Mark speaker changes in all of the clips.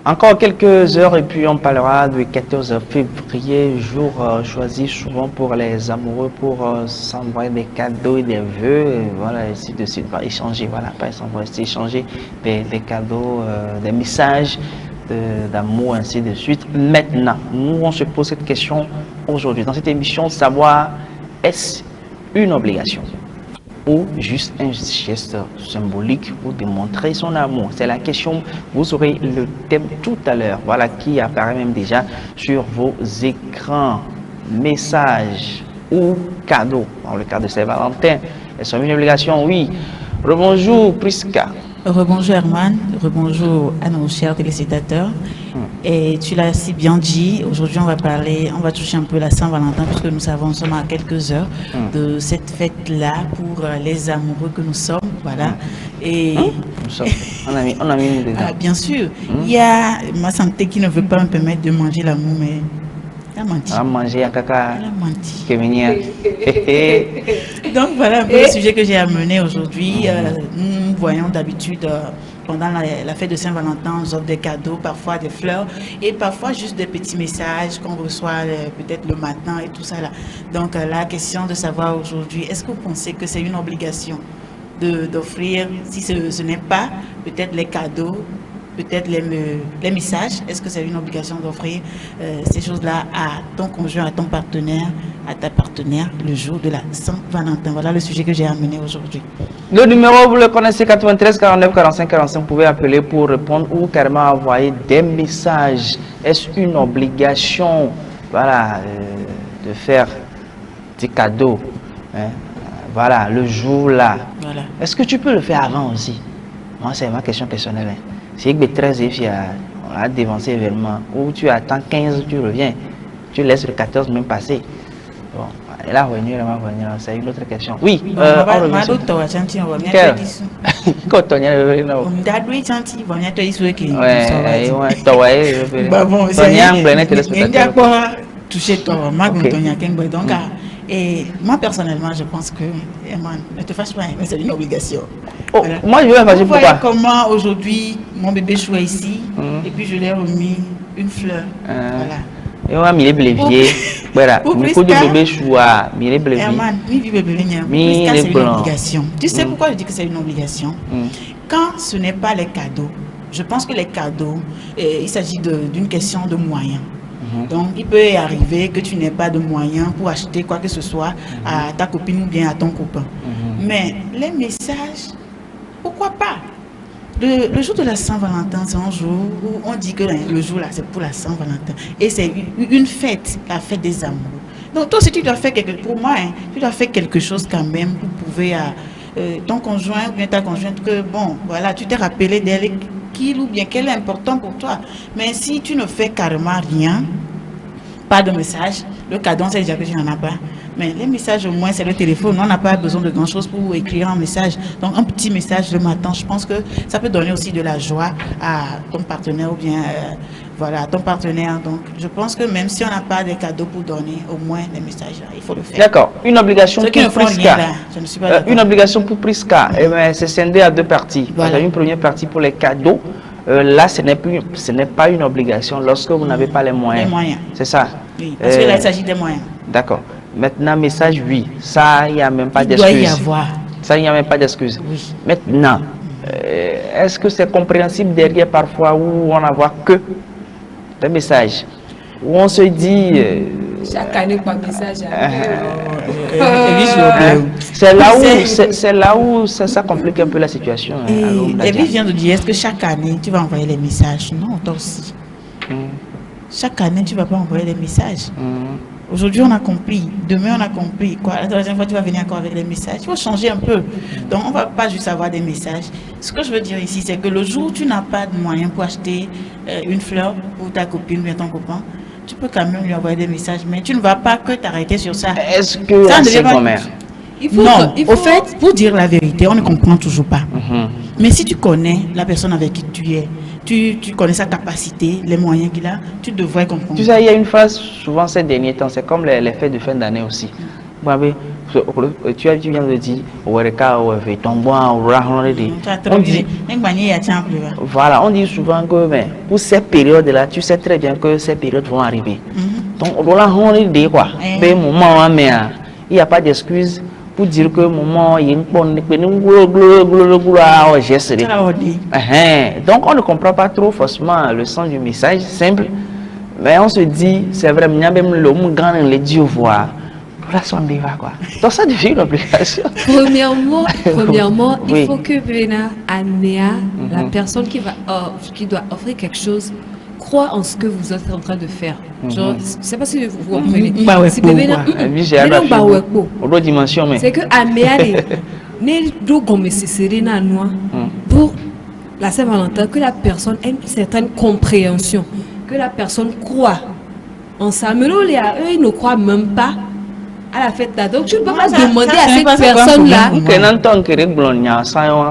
Speaker 1: Encore quelques heures et puis on parlera du 14 février, jour choisi souvent pour les amoureux pour s'envoyer des cadeaux et des vœux, et voilà, ainsi de suite, échanger, voilà, pas s'envoyer, c'est échanger des cadeaux, des messages d'amour, ainsi de suite. Maintenant, nous on se pose cette question aujourd'hui dans cette émission, savoir est-ce une obligation ou juste un geste symbolique pour démontrer son amour. C'est la question, vous aurez le thème tout à l'heure, voilà, qui apparaît même déjà sur vos écrans. Message ou cadeau, dans le cas de Saint-Valentin, est-ce une obligation? Oui. Rebonjour Prisca.
Speaker 2: Rebonjour Herman, rebonjour à nos chers téléspectateurs. Et tu l'as si bien dit, aujourd'hui on va toucher un peu la Saint-Valentin puisque nous savons, nous sommes à quelques heures de cette fête-là pour les amoureux que nous sommes, voilà. Et
Speaker 1: on a mis une dedans.
Speaker 2: Bien sûr, il y a ma santé qui ne veut pas me permettre de manger l'amour, mais elle a menti.
Speaker 1: Elle a mangé à caca.
Speaker 2: Elle a menti.
Speaker 1: Féminin.
Speaker 2: Donc voilà un peu le sujet que j'ai amené aujourd'hui. Nous voyons d'habitude pendant la fête de Saint-Valentin, on offre des cadeaux, parfois des fleurs et parfois juste des petits messages qu'on reçoit peut-être le matin et tout ça là. Donc la question de savoir aujourd'hui, est-ce que vous pensez que c'est une obligation d'offrir, si ce n'est pas peut-être les cadeaux, peut-être les messages, est-ce que c'est une obligation d'offrir ces choses-là à ton conjoint, à ton partenaire, à ta partenaire le jour de la Saint-Valentin? Voilà le sujet que j'ai amené aujourd'hui.
Speaker 1: Le numéro, vous le connaissez, 93 49 45 45. Vous pouvez appeler pour répondre ou carrément envoyer des messages. Est-ce une obligation, voilà, de faire des cadeaux, hein, voilà, le jour-là? Voilà. Est-ce que tu peux le faire avant aussi? Moi, c'est ma question personnelle. Hein. Si tu es 13 et on a dévancé événement, ou tu attends 15, tu reviens, tu laisses le 14 même passer. Bon, elle a revenu, c'est une autre question. Oui, on revient sur...
Speaker 2: Et moi personnellement, je pense que, ne te fâche pas, mais c'est une obligation.
Speaker 1: Oh, voilà. Moi, je vais faire pourquoi.
Speaker 2: Comment aujourd'hui mon bébé choua ici, et puis je lui ai remis une fleur. Voilà.
Speaker 1: Et on a mis les bléviers. Voilà. Le coup de bébé choua, mis les bléviers.
Speaker 2: C'est une obligation. Tu sais pourquoi je dis que c'est une obligation? Quand ce n'est pas les cadeaux, je pense que les cadeaux, il s'agit d'une question de moyens. Donc, il peut arriver que tu n'aies pas de moyens pour acheter quoi que ce soit à ta copine ou bien à ton copain. Mais les messages, pourquoi pas? Le jour de la Saint-Valentin, c'est un jour où on dit que le jour là, c'est pour la Saint-Valentin. Et c'est une fête, la fête des amours. Donc, toi, si tu dois faire quelque chose, pour moi, tu dois faire quelque chose quand même pour prouver à ton conjoint ou bien ta conjointe que, bon, voilà, tu t'es rappelé d'elle, qu'il ou bien qu'elle est important pour toi. Mais si tu ne fais carrément rien, pas de message, le cadeau, c'est déjà que tu n'en as pas. Mais les messages, au moins, c'est le téléphone. On n'a pas besoin de grand-chose pour écrire un message. Donc, un petit message le matin, je pense que ça peut donner aussi de la joie à ton partenaire ou bien voilà, à ton partenaire. Donc, je pense que même si on n'a pas de cadeaux pour donner, au moins, les messages, il faut le faire.
Speaker 1: D'accord. Une obligation pour Prisca.
Speaker 2: Je ne suis pas d'accord.
Speaker 1: Une obligation pour Prisca. C'est scindé à deux parties. Voilà. Une première partie pour les cadeaux. Là, ce n'est pas une obligation lorsque vous n'avez pas les moyens.
Speaker 2: Les moyens.
Speaker 1: C'est ça?
Speaker 2: Oui, parce que là, il s'agit des moyens.
Speaker 1: D'accord. Maintenant, message, oui. Ça, il n'y a même pas d'excuse.
Speaker 2: Il doit y avoir.
Speaker 1: Ça, il n'y a même pas d'excuse.
Speaker 2: Oui.
Speaker 1: Maintenant, est-ce que c'est compréhensible derrière parfois où on n'envoie que des messages? Où on se dit...
Speaker 3: chaque année, par message.
Speaker 1: C'est là où ça complique un peu la situation.
Speaker 2: Et puis, vient de dire, est-ce que chaque année, tu vas envoyer les messages? Non, toi aussi. Chaque année, tu ne vas pas envoyer les messages. Aujourd'hui, on a compris. Demain, on a compris. Quoi, la troisième fois, tu vas venir encore avec les messages. Il faut changer un peu. Donc, on ne va pas juste avoir des messages. Ce que je veux dire ici, c'est que le jour où tu n'as pas de moyens pour acheter une fleur pour ta copine ou bien ton copain, tu peux quand même lui envoyer des messages. Mais tu ne vas pas que t'arrêter sur ça.
Speaker 1: Est-ce que c'est quand même?
Speaker 2: Non, au fait, pour dire la vérité, on ne comprend toujours pas. Mais si tu connais la personne avec qui tu es, tu connais sa capacité, les moyens qu'il a, tu devrais comprendre.
Speaker 1: Tu sais, il y a une phrase, souvent ces derniers temps, c'est comme les fêtes de fin d'année aussi. Vous savez, tu viens de dire, voilà, on dit souvent que ben, pour ces périodes-là, tu sais très bien que ces périodes vont arriver. Donc, on dit quoi, il n'y a pas d'excuse pour dire que moment il y a une geste. Donc on ne comprend pas trop forcément le sens du message simple, mais on se dit c'est vrai, même l'homme grand les dieux voir la sonde va quoi. Donc ça devient une obligation.
Speaker 3: Premièrement,
Speaker 1: Oui.
Speaker 3: il faut que Bena Anéa, la personne qui doit offrir quelque chose, croit en ce que vous êtes en train de faire. Genre, je sais pas si vous comprenez. C'est que Améa n'est pour la Saint-Valentin que la personne ait une certaine compréhension, que la personne croit en ça. Mais là, eux, ils ne croient même pas à la fête là. Donc tu ne peux pas demander à cette personne-là.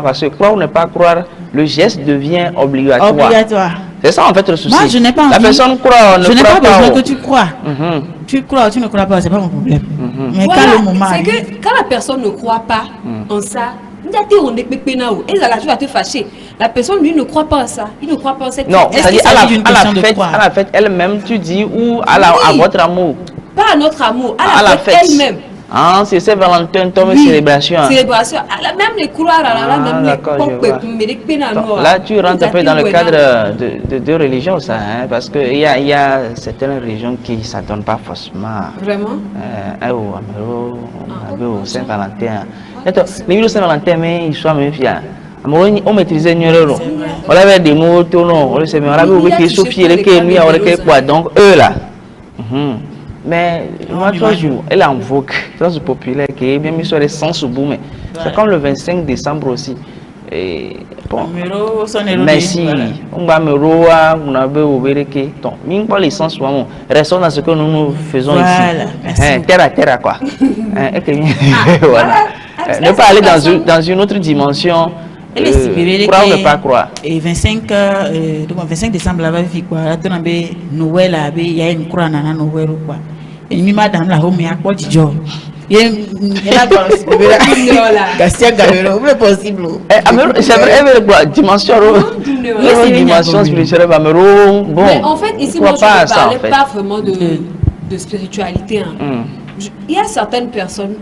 Speaker 1: Parce que croire ou ne pas croire, le geste devient obligatoire. C'est ça en fait le souci.
Speaker 2: Moi je n'ai pas envie.
Speaker 1: La personne croit,
Speaker 2: je n'ai pas besoin que tu crois. Tu crois ou tu ne crois pas, c'est pas mon problème. Mais
Speaker 3: voilà,
Speaker 2: quand le moment
Speaker 3: c'est que quand la personne ne croit pas en ça, tu vas te fâcher. La personne lui ne croit pas en ça. Il ne croit pas en cette.
Speaker 1: Non, c'est-à-dire à la fête elle-même, tu dis, ou à votre amour.
Speaker 3: Pas à notre amour, à la fête elle-même.
Speaker 1: Ah, c'est Saint-Valentin, ton célébration.
Speaker 3: Célébration. Même les couleurs, même les
Speaker 1: là, tu rentres un peu dans le cadre de deux religions, ça, hein, parce qu'il y a certaines religions qui ne s'adonnent pas forcément.
Speaker 3: Vraiment?
Speaker 1: Au Saint-Valentin. Les Saint-Valentin, mais ils sont même fiers. On maîtrisait mieux. On avait des mots, on le sait, mais on avait oublié qu'ils sont fiers, donc eux là. Mais moi, 3 jours, elle invoque, c'est populaire, qui est bien mis sur les 100 sous bout, mais c'est comme le 25 décembre aussi. Et bon, merci. On va me roa, on a beau donc, mine pas les sens, restons dans ce que nous faisons ici. Terre à terre, quoi. Voilà. Ne pas aller dans une autre dimension. Croire ou ne pas croire.
Speaker 2: Et 25 décembre, là, Noël, il y a une croix dans Noël ou quoi. Et il m'a dans la home, il y a quoi de job. Il y a une possible.
Speaker 1: C'est vrai, dimension spirituelle.
Speaker 3: Bon, mais en fait, ici, moi, je ne parlais pas vraiment de spiritualité. Il y a certaines personnes.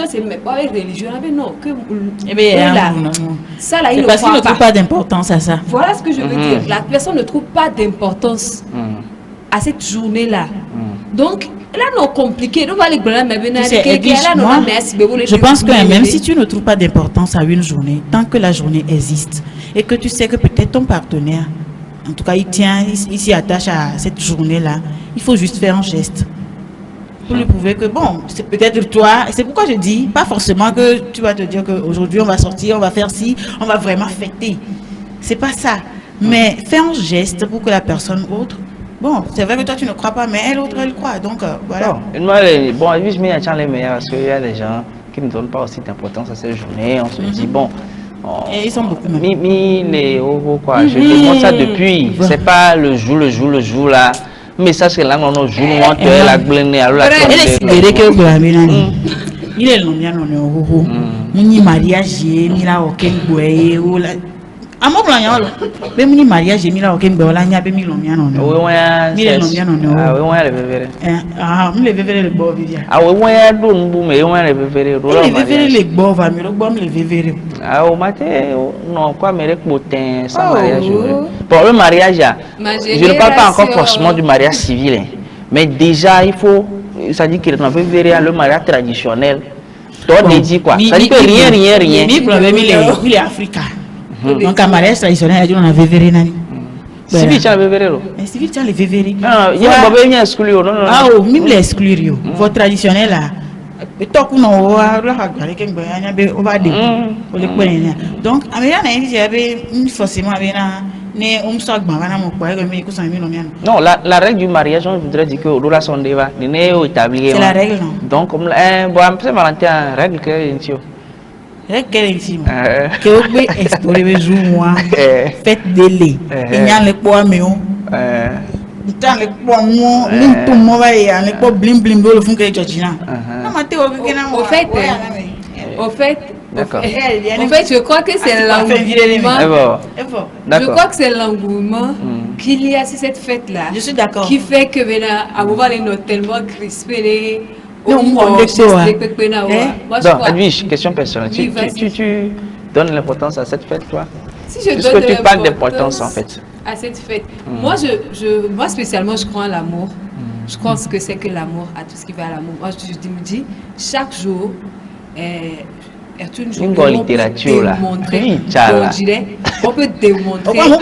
Speaker 3: C'est même pas avec religion, non, que ça là, il ne
Speaker 2: parce qu'il ne trouve pas d'importance à ça.
Speaker 3: Voilà ce que je veux dire. La personne ne trouve pas d'importance à cette journée-là. Donc, là, non compliqué. Je
Speaker 2: pense que même si tu ne trouves pas d'importance à une journée, tant que la journée existe et que tu sais que peut-être ton partenaire, en tout cas, il s'y attache à cette journée-là, il faut juste faire un geste. Pour lui prouver que bon, c'est peut-être toi. C'est pourquoi je dis, pas forcément que tu vas te dire qu'aujourd'hui on va sortir, on va faire ci, on va vraiment fêter. C'est pas ça. Mais fais un geste pour que la personne autre. Bon, c'est vrai que toi tu ne crois pas, mais elle autre elle croit. Donc voilà.
Speaker 1: Bon, juste mais les meilleurs parce qu'il y a des gens qui ne donnent pas aussi d'importance à cette journée. On se dit bon.
Speaker 2: Et ils sont beaucoup.
Speaker 1: Quoi. Je demande ça depuis. C'est pas le jour là. Mais ça c'est là on joue la glenne alors la
Speaker 2: il est long bien on mariage ni la aucun boy ou la amo blanc be muni mariage ni la aucun boy la nya be mi long bien non ni le long bien non le bébé le beau vivia
Speaker 1: ouais do nbu me ouais le bébé
Speaker 2: le beau va me le beau le bébé
Speaker 1: au matin non quoi me recbotin sans mariage pour le mariage je ne parle pas encore forcément du mariage civil mais déjà il faut ça dit que dans le mariage traditionnel toi dit quoi ça dit que rien
Speaker 2: mi problème il est africain donc un mariage traditionnel on a vévéré nani
Speaker 1: civil tu as vévéré
Speaker 2: civil tu as les vévéré
Speaker 1: non il y a pas bien exclure non
Speaker 2: même les exclure votre traditionnel là donc forcément
Speaker 1: non, la règle du mariage, on voudrait dire que l'ola son débat n'est établi.
Speaker 2: C'est la règle, non?
Speaker 1: Donc, comme c'est Valentin, règle que est
Speaker 2: règle que est que vous pouvez explorer les jours, faites délai. Il y a les poids, mais
Speaker 3: Au fait, je crois que c'est l'engouement. Je crois que c'est l'engouement qu'il y a sur cette fête-là.
Speaker 2: Je suis d'accord.
Speaker 3: Qui fait que maintenant, à moment les notes tellement crispées.
Speaker 1: Donc, Edwige, question personnelle. Tu donnes l'importance à cette fête, toi?
Speaker 3: Si je
Speaker 1: donne tu parles d'importance en fait.
Speaker 3: À cette fête. Moi, moi spécialement, je crois en l'amour. Je pense que c'est que l'amour, à tout ce qui va à l'amour. Moi, je me dis, chaque jour est une journée où on peut démontrer, on dirait, on peut démontrer l'amour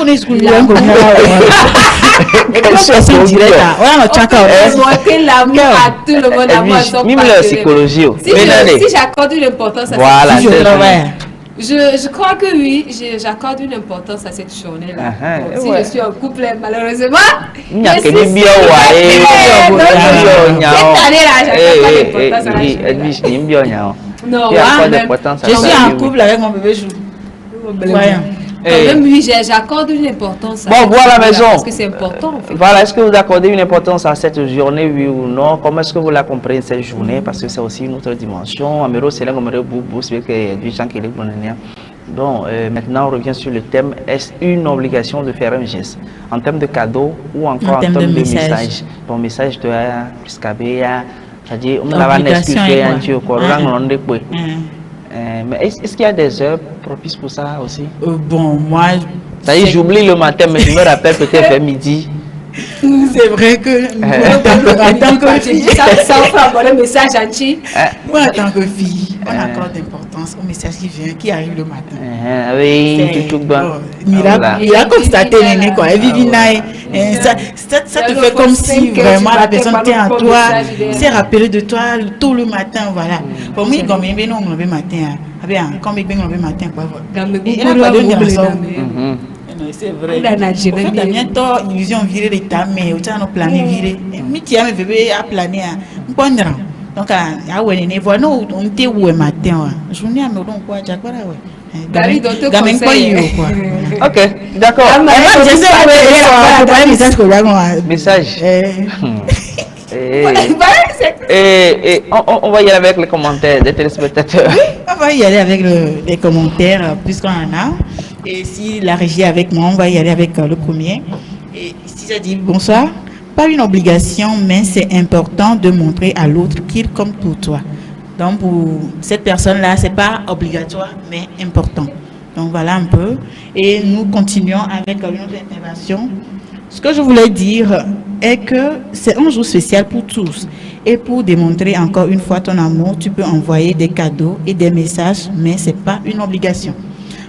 Speaker 3: à tout le monde, à son partenaire. Si j'accorde une importance à cette journée, je crois que oui, j'accorde une importance à cette journée-là. Si je suis en couple, malheureusement, cette année-là, j'accorde pas d'importance à la journée. Non,
Speaker 2: je suis en couple avec mon bébé chou.
Speaker 3: Quand même, oui, j'accorde une importance à
Speaker 1: bon, voilà la maison.
Speaker 3: Parce que c'est important. En fait.
Speaker 1: Voilà, est-ce que vous accordez une importance à cette journée, oui ou non? Comment est-ce que vous la comprenez, cette journée? Parce que c'est aussi une autre dimension. Amero, c'est là qu'on me boubou, c'est que du gens qui est bon. Donc, maintenant, on revient sur le thème. Est-ce une obligation de faire un geste en termes de cadeau ou encore en termes de message? Bon, message de Piscabéa, c'est-à-dire, on l'a expliqué un peu, mais est-ce qu'il y a des heures propices pour ça aussi?
Speaker 2: Bon, moi...
Speaker 1: Ça y est, j'oublie le matin, mais je me rappelle peut-être vers midi.
Speaker 2: C'est vrai que... en tant que fille...
Speaker 3: Ça fait avoir un message gentil.
Speaker 2: Moi, en tant que fille, on accorde d'importance au message qui arrive le matin.
Speaker 1: Oui, tout bon.
Speaker 2: Il a constaté, quoi. Ça te fait comme si vraiment la personne était en toi, s'est rappelé de toi tout le matin, voilà. Pour moi, comme il y a un matin, comme il y a un matin, quoi. Et là, pas de c'est vrai. Il y a une illusion virée de ta mère, ou tu as un plan viré. Mais tu as un bébé à planer. Donc, on était où le matin? Je n'ai pas quoi, j'ai pas
Speaker 1: ok, d'accord. Message. On va y aller avec les commentaires des téléspectateurs.
Speaker 2: Oui, on va y aller avec les commentaires puisqu'on en a. Et si la régie est avec moi, on va y aller avec le premier. Et si ça dit bonsoir, pas une obligation, mais c'est important de montrer à l'autre qu'il compte pour toi. Donc pour cette personne-là, c'est pas obligatoire, mais important. Donc voilà un peu. Et nous continuons avec une autre intervention. Ce que je voulais dire est que c'est un jour spécial pour tous. Et pour démontrer encore une fois ton amour, tu peux envoyer des cadeaux et des messages, mais ce n'est pas une obligation.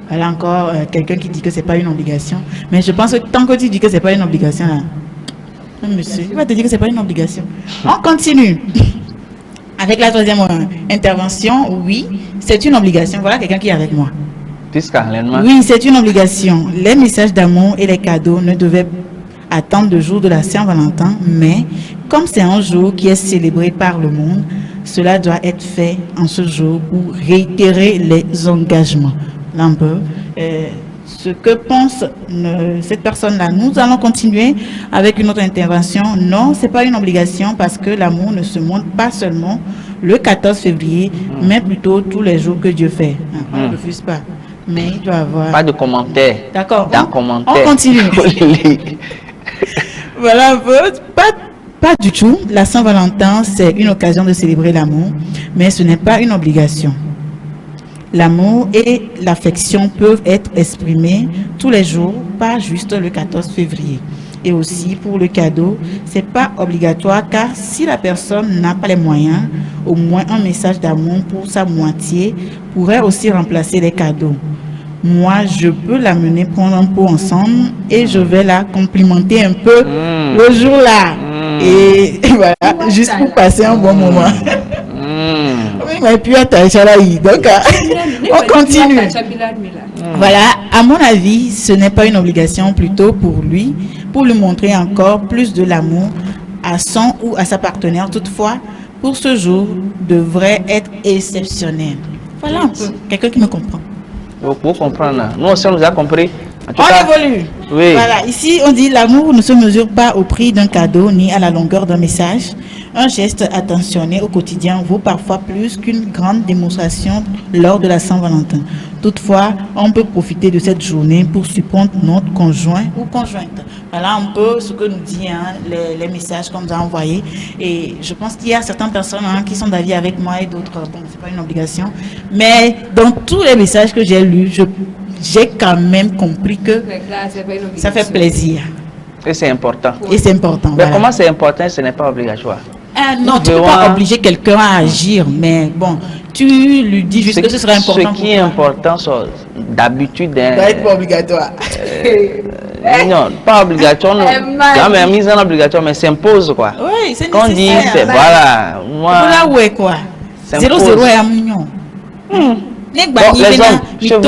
Speaker 2: Voilà encore quelqu'un qui dit que ce n'est pas une obligation. Mais je pense que tant que tu dis que ce n'est pas une obligation, là, monsieur, il va te dire que ce n'est pas une obligation. On continue. Avec la troisième intervention, oui, c'est une obligation. Voilà quelqu'un qui est avec moi. Oui, c'est une obligation. Les messages d'amour et les cadeaux ne devaient attendre le jour de la Saint-Valentin, mais comme c'est un jour qui est célébré par le monde, cela doit être fait en ce jour pour réitérer les engagements. Là un peu. Ce que pense cette personne-là. Nous allons continuer avec une autre intervention. Non, ce n'est pas une obligation parce que l'amour ne se montre pas seulement le 14 février, mais plutôt tous les jours que Dieu fait. On ne refuse pas. Mais il doit avoir...
Speaker 1: Pas de commentaires.
Speaker 2: D'accord.
Speaker 1: On
Speaker 2: continue. Voilà, pas du tout. La Saint-Valentin, c'est une occasion de célébrer l'amour, mais ce n'est pas une obligation. L'amour et l'affection peuvent être exprimés tous les jours, pas juste le 14 février. Et aussi pour le cadeau, c'est pas obligatoire car si la personne n'a pas les moyens, au moins un message d'amour pour sa moitié pourrait aussi remplacer les cadeaux. Moi, je peux l'amener prendre un pot ensemble et je vais la complimenter un peu le jour-là. Et voilà, juste pour passer un bon moment. Mais puis, donc, on continue. Voilà, à mon avis, ce n'est pas une obligation, plutôt pour lui, pour lui montrer encore plus de l'amour à son ou à sa partenaire. Toutefois, pour ce jour, devrait être exceptionnel. Voilà un peu, quelqu'un qui me comprend.
Speaker 1: Pour comprendre, nous aussi on nous a compris.
Speaker 2: évolue.
Speaker 1: Oui.
Speaker 2: Voilà, ici on dit l'amour ne se mesure pas au prix d'un cadeau ni à la longueur d'un message. Un geste attentionné au quotidien vaut parfois plus qu'une grande démonstration lors de la Saint-Valentin. Toutefois, on peut profiter de cette journée pour surprendre notre conjoint ou conjointe. Voilà un peu ce que nous dit les messages qu'on nous a envoyés. Et je pense qu'il y a certaines personnes qui sont d'avis avec moi et d'autres, bon, c'est pas une obligation. Mais dans tous les messages que j'ai lus, j'ai quand même compris que ça fait plaisir.
Speaker 1: Et c'est important.
Speaker 2: Et c'est important.
Speaker 1: Mais
Speaker 2: voilà.
Speaker 1: comment c'est important, ce n'est pas obligatoire.
Speaker 2: Non, tu ne peux pas obliger quelqu'un à agir, mais bon, tu lui dis juste que ce serait important.
Speaker 1: Ce qui est important, d'habitude...
Speaker 2: Ça doit être pas obligatoire.
Speaker 1: Non, pas obligatoire. Non, mais mise en obligatoire, mais s'impose quoi.
Speaker 2: Oui, c'est nécessaire.
Speaker 1: Quand on dit, c'est voilà. Moi,
Speaker 2: là où est quoi 0-0 est un million. Les
Speaker 1: hommes, chez vous.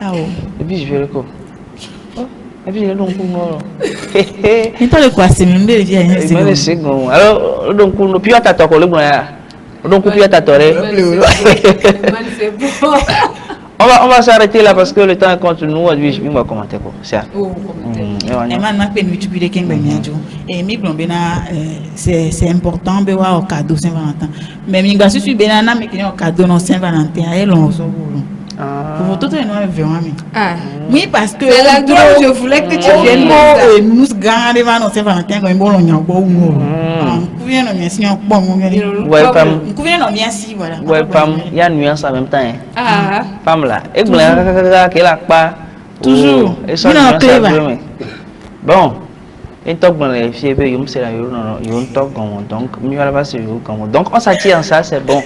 Speaker 2: Ah ouais.
Speaker 1: Et puis je vais le coup. Et puis je vais donc
Speaker 2: et toi le quoi c'est même des vieux
Speaker 1: alors donc on puis à t'attendre le bon donc puis à t'attendre on va s'arrêter là parce que le temps continue nous on va commenter quoi ça
Speaker 2: et maintenant que nous tu peux les et mi blombena c'est important de voir au cadeau Saint-Valentin mais mi gars suis benana mais qui au cadeau non Saint-Valentin et l'on so pour tout est noir oui parce que
Speaker 3: je voulais que tu viennes
Speaker 2: nous garder va non Saint-Valentin comme bon on y a bon couvient non merci on bon
Speaker 1: ouais femme
Speaker 2: couvient non merci voilà
Speaker 1: ouais femme il y a nuance en même temps femme là et qu'elle a pas
Speaker 2: toujours
Speaker 1: et ça bon et top dans les filles ils me c'est là ils ont top donc mieux là bas c'est donc on s'attire en ça c'est bon.